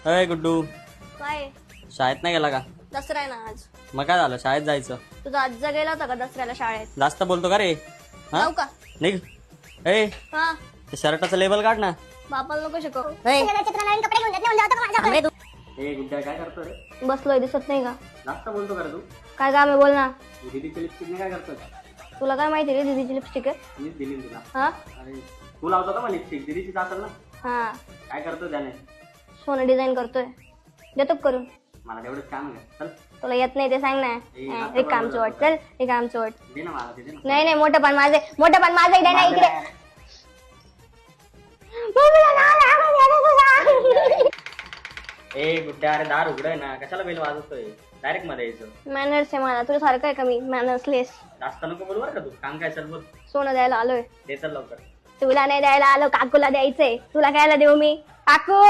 अय गुड्डू, काय शाळेत नाही गेला का? दसरा आहे ना आज. मग काय झालं, शाळेत जायचं. तुझा आजचा गेला होता का दसऱ्याला शाळेत? जास्त बोलतो का रे? हा जाऊ का? निघ. ए हा ते शर्टाचं लेबल काढ ना. बापाला नको शिकव. ए गुड्डा काय करतो रे? बसलोय दिसत नाही का? जास्त बोलतो का रे तू? काय काम आहे बोल ना. दीदीच्या लिपस्टिकने काय करतोय? तुला काय माहिती रे दीदीची लिपस्टिक आहे? मीच दिली तुला. हा अरे तू लावतो का मग लिपस्टिक? दीदीचीच असेल ना. हा काय करतो त्याने? सोनं डिझाईन करतोय. देतो का करून? मला तेवढंच काम आहे. चल तुला येत नाही ते सांग ना. एक कामचं वाट चल एक कामचं वाट. दे ना मला, दे ना. नाही नाही मोठं पान माझे इकडे नाही इकडे. ए गुड्डा, अरे दार उघड ना, कशाला बेल वाजवतोय? डायरेक्ट मध्ये यायचं. मॅनर्स आहे मला. तुझ्या सारखं आहे का मी मॅनर्सलेस? जास्त नको बोलू बरं का तू. काम काय, चल बोल. सोनं द्यायला आलोय. दे चल लवकर. तुला नाही द्यायला आलो, काकूला द्यायचंय. तुला कायला देऊ मी? काकू